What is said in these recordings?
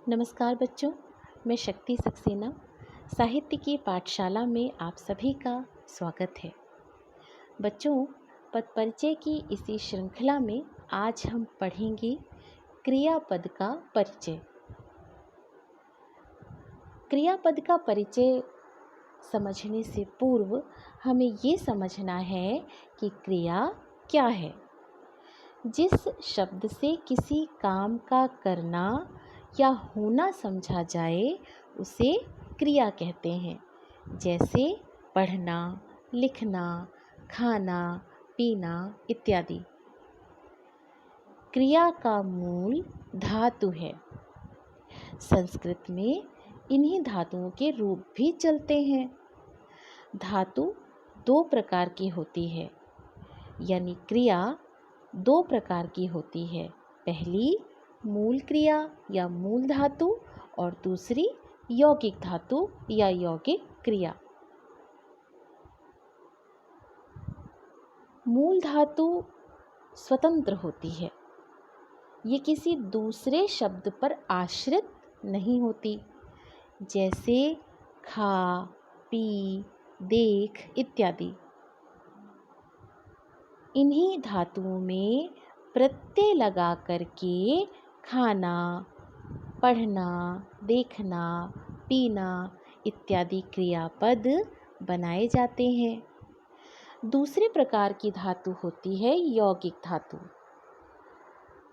नमस्कार बच्चों, मैं शक्ति सक्सेना साहित्य की पाठशाला में आप सभी का स्वागत है। बच्चों, पद परिचय की इसी श्रृंखला में आज हम पढ़ेंगे क्रियापद का परिचय। क्रियापद का परिचय समझने से पूर्व हमें ये समझना है कि क्रिया क्या है। जिस शब्द से किसी काम का करना या होना समझा जाए उसे क्रिया कहते हैं, जैसे पढ़ना, लिखना, खाना, पीना इत्यादि। क्रिया का मूल धातु है। संस्कृत में इन्हीं धातुओं के रूप भी चलते हैं। धातु दो प्रकार की होती है, यानी क्रिया दो प्रकार की होती है। पहली मूल क्रिया या मूल धातु और दूसरी यौगिक धातु या यौगिक क्रिया। मूल धातु स्वतंत्र होती है, ये किसी दूसरे शब्द पर आश्रित नहीं होती, जैसे खा, पी, देख इत्यादि। इन्हीं धातुओं में प्रत्यय लगा करके खाना, पढ़ना, देखना, पीना इत्यादि क्रियापद बनाए जाते हैं। दूसरे प्रकार की धातु होती है यौगिक धातु।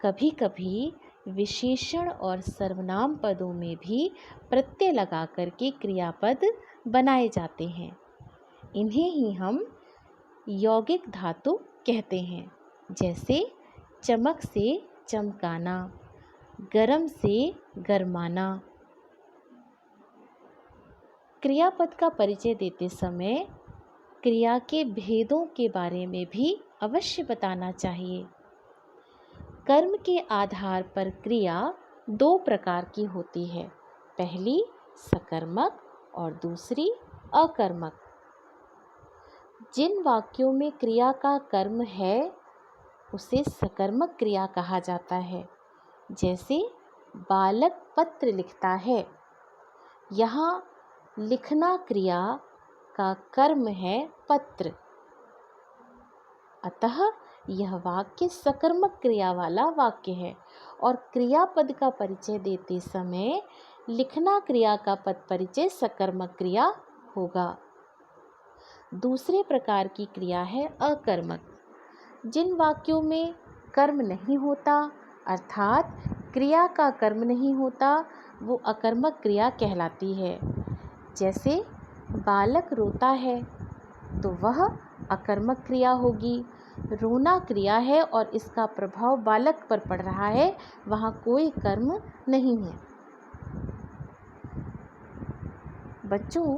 कभी कभी विशेषण और सर्वनाम पदों में भी प्रत्यय लगा करके क्रियापद बनाए जाते हैं। इन्हें ही हम यौगिक धातु कहते हैं, जैसे चमक से चमकाना, गरम से गरमाना। क्रियापद का परिचय देते समय क्रिया के भेदों के बारे में भी अवश्य बताना चाहिए। कर्म के आधार पर क्रिया दो प्रकार की होती है, पहली सकर्मक और दूसरी अकर्मक। जिन वाक्यों में क्रिया का कर्म है उसे सकर्मक क्रिया कहा जाता है, जैसे बालक पत्र लिखता है। यहाँ लिखना क्रिया का कर्म है पत्र, अतः यह वाक्य सकर्मक क्रिया वाला वाक्य है। और क्रियापद का परिचय देते समय लिखना क्रिया का पद परिचय सकर्मक क्रिया होगा। दूसरे प्रकार की क्रिया है अकर्मक। जिन वाक्यों में कर्म नहीं होता, अर्थात क्रिया का कर्म नहीं होता, वो अकर्मक क्रिया कहलाती है। जैसे बालक रोता है तो वह अकर्मक क्रिया होगी। रोना क्रिया है और इसका प्रभाव बालक पर पड़ रहा है, वहाँ कोई कर्म नहीं है। बच्चों,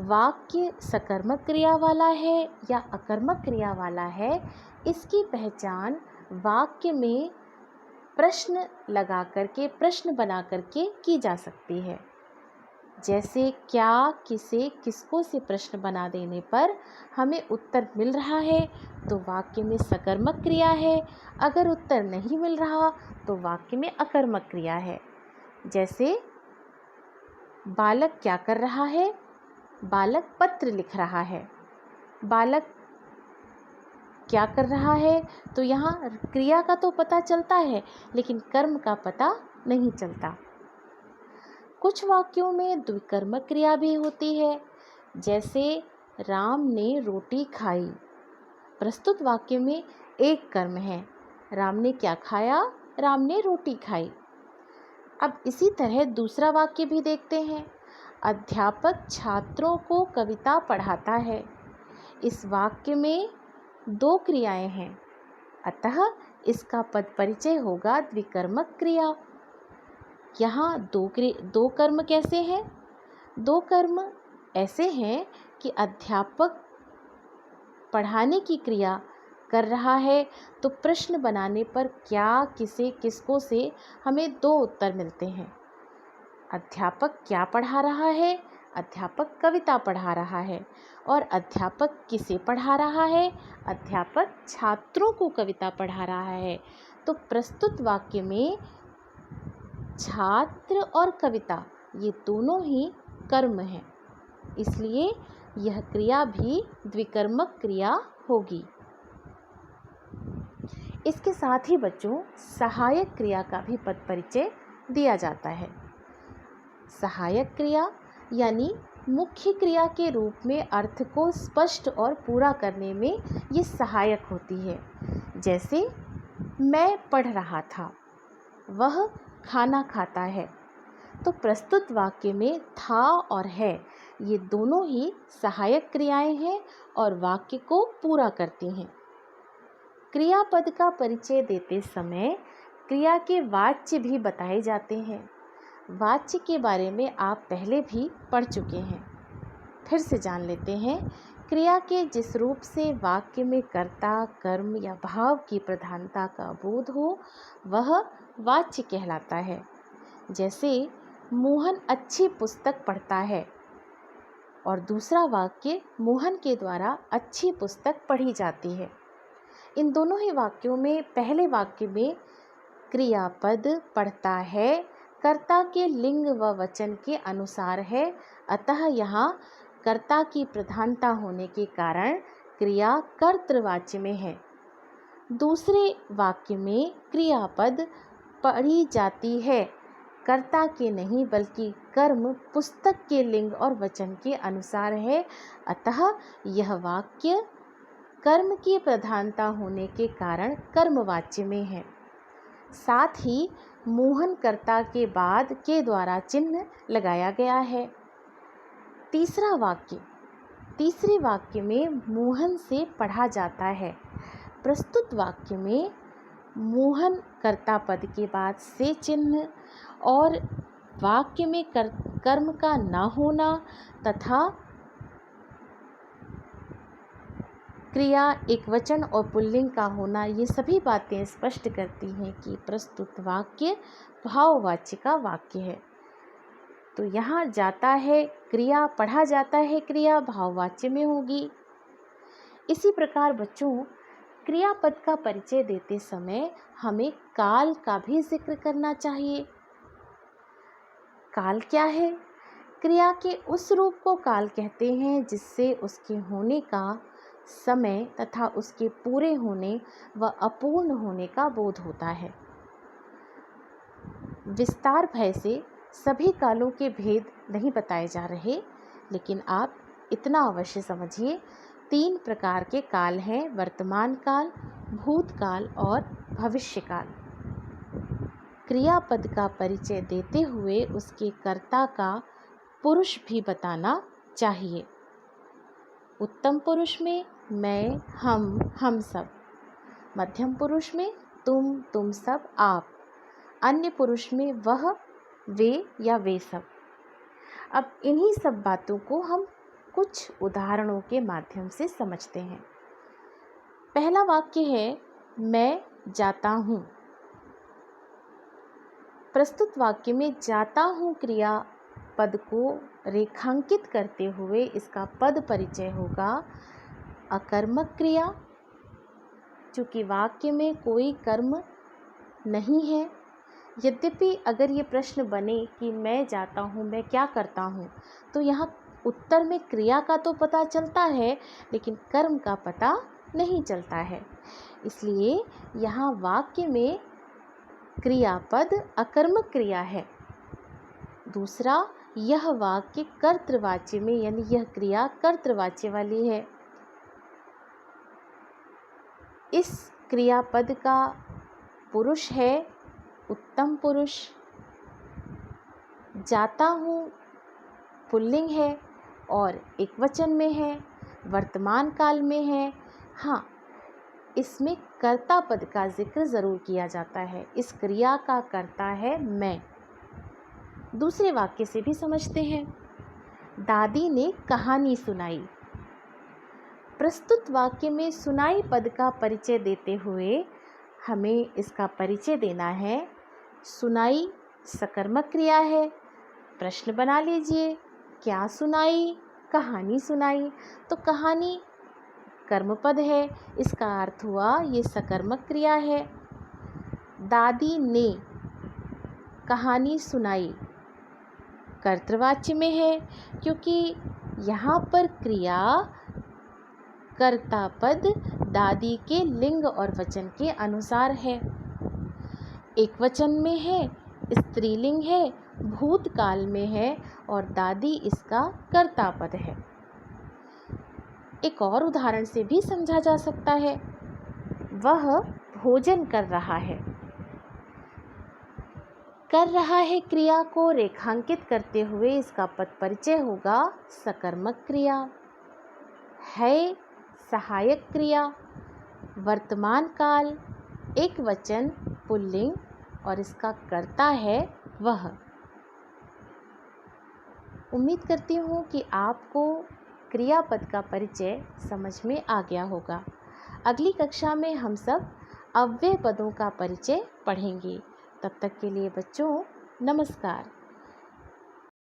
वाक्य सकर्मक क्रिया वाला है या अकर्मक क्रिया वाला है, इसकी पहचान वाक्य में प्रश्न लगा करके, प्रश्न बना करके की जा सकती है। जैसे क्या, किसे, किसको से प्रश्न बना देने पर हमें उत्तर मिल रहा है तो वाक्य में सकर्मक क्रिया है, अगर उत्तर नहीं मिल रहा तो वाक्य में अकर्मक क्रिया है। जैसे बालक क्या कर रहा है? बालक पत्र लिख रहा है। बालक क्या कर रहा है? तो यहाँ क्रिया का तो पता चलता है, लेकिन कर्म का पता नहीं चलता। कुछ वाक्यों में द्विकर्मक क्रिया भी होती है, जैसे राम ने रोटी खाई। प्रस्तुत वाक्य में एक कर्म है, राम ने क्या खाया? राम ने रोटी खाई। अब इसी तरह दूसरा वाक्य भी देखते हैं। अध्यापक छात्रों को कविता पढ़ाता है। इस वाक्य में दो क्रियाएं हैं, अतः इसका पद परिचय होगा द्विकर्मक क्रिया। यहाँ दो कर्म कैसे हैं? दो कर्म ऐसे हैं कि अध्यापक पढ़ाने की क्रिया कर रहा है, तो प्रश्न बनाने पर क्या, किसे, किसको से हमें दो उत्तर मिलते हैं। अध्यापक क्या पढ़ा रहा है? अध्यापक कविता पढ़ा रहा है। और अध्यापक किसे पढ़ा रहा है? अध्यापक छात्रों को कविता पढ़ा रहा है। तो प्रस्तुत वाक्य में छात्र और कविता ये दोनों ही कर्म हैं, इसलिए यह क्रिया भी द्विकर्मक क्रिया होगी। इसके साथ ही बच्चों सहायक क्रिया का भी पद परिचय दिया जाता है। सहायक क्रिया यानी मुख्य क्रिया के रूप में अर्थ को स्पष्ट और पूरा करने में ये सहायक होती है। जैसे मैं पढ़ रहा था, वह खाना खाता है। तो प्रस्तुत वाक्य में था और है ये दोनों ही सहायक क्रियाएं हैं और वाक्य को पूरा करती हैं। क्रियापद का परिचय देते समय क्रिया के वाच्य भी बताए जाते हैं। वाच्य के बारे में आप पहले भी पढ़ चुके हैं, फिर से जान लेते हैं। क्रिया के जिस रूप से वाक्य में कर्ता, कर्म या भाव की प्रधानता का बोध हो वह वाच्य कहलाता है। जैसे मोहन अच्छी पुस्तक पढ़ता है और दूसरा वाक्य मोहन के द्वारा अच्छी पुस्तक पढ़ी जाती है। इन दोनों ही वाक्यों में पहले वाक्य में क्रियापद पढ़ता है कर्ता के लिंग व वचन के अनुसार है, अतः यहाँ कर्ता की प्रधानता होने के कारण क्रिया कर्तृवाच्य में है। दूसरे वाक्य में क्रियापद पढ़ी जाती है कर्ता के नहीं बल्कि कर्म पुस्तक के लिंग और वचन के अनुसार है, अतः यह वाक्य कर्म की प्रधानता होने के कारण कर्मवाच्य में है। साथ ही मोहन कर्ता के बाद के द्वारा चिन्ह लगाया गया है। तीसरा वाक्य, तीसरे वाक्य में मोहन से पढ़ा जाता है। प्रस्तुत वाक्य में मोहन कर्ता पद के बाद से चिन्ह और वाक्य में कर्म का न होना तथा क्रिया एक वचन और पुल्लिंग का होना, ये सभी बातें स्पष्ट करती हैं कि प्रस्तुत वाक्य भाववाच्य का वाक्य है। तो यहाँ जाता है क्रिया, पढ़ा जाता है क्रिया भाववाच्य में होगी। इसी प्रकार बच्चों क्रियापद का परिचय देते समय हमें काल का भी जिक्र करना चाहिए। काल क्या है? क्रिया के उस रूप को काल कहते हैं जिससे उसके होने का समय तथा उसके पूरे होने व अपूर्ण होने का बोध होता है। विस्तार भय से सभी कालों के भेद नहीं बताए जा रहे, लेकिन आप इतना अवश्य समझिए 3 प्रकार के काल हैं, वर्तमान काल, भूतकाल और भविष्यकाल। क्रियापद का परिचय देते हुए उसके कर्ता का पुरुष भी बताना चाहिए। उत्तम पुरुष में मैं, हम सब। मध्यम पुरुष में तुम सब, आप। अन्य पुरुष में वह, वे या वे सब। अब इन्हीं सब बातों को हम कुछ उदाहरणों के माध्यम से समझते हैं। पहला वाक्य है मैं जाता हूँ। प्रस्तुत वाक्य में जाता हूँ क्रिया पद को रेखांकित करते हुए इसका पद परिचय होगा अकर्मक क्रिया। चूँकि वाक्य में कोई कर्म नहीं है, यद्यपि अगर ये प्रश्न बने कि मैं जाता हूँ, मैं क्या करता हूँ, तो यहाँ उत्तर में क्रिया का तो पता चलता है लेकिन कर्म का पता नहीं चलता है। इसलिए यहाँ वाक्य में क्रियापद अकर्मक क्रिया है। दूसरा, यह वाक्य कर्तृवाच्य में यानी यह क्रिया कर्तृवाच्य वाली है। इस क्रियापद का पुरुष है उत्तम पुरुष। जाता हूँ पुल्लिंग है और एकवचन में है, वर्तमान काल में है। हाँ, इसमें कर्ता पद का जिक्र ज़रूर किया जाता है। इस क्रिया का कर्ता है मैं। दूसरे वाक्य से भी समझते हैं। दादी ने कहानी सुनाई। प्रस्तुत वाक्य में सुनाई पद का परिचय देते हुए हमें इसका परिचय देना है। सुनाई सकर्मक क्रिया है। प्रश्न बना लीजिए, क्या सुनाई? कहानी सुनाई। तो कहानी कर्मपद है, इसका अर्थ हुआ ये सकर्मक क्रिया है। दादी ने कहानी सुनाई कर्तृवाच्य में है, क्योंकि यहाँ पर क्रिया कर्ता पद दादी के लिंग और वचन के अनुसार है। एक वचन में है, स्त्रीलिंग है, भूतकाल में है और दादी इसका कर्ता पद है। एक और उदाहरण से भी समझा जा सकता है। वह भोजन कर रहा है। कर रहा है क्रिया को रेखांकित करते हुए इसका पद परिचय होगा सकर्मक क्रिया। है सहायक क्रिया। वर्तमान काल एक वचन पुल्लिंग और इसका कर्ता है वह। उम्मीद करती हूँ कि आपको क्रियापद का परिचय समझ में आ गया होगा। अगली कक्षा में हम सब अव्यय पदों का परिचय पढ़ेंगे। तब तक के लिए बच्चों नमस्कार।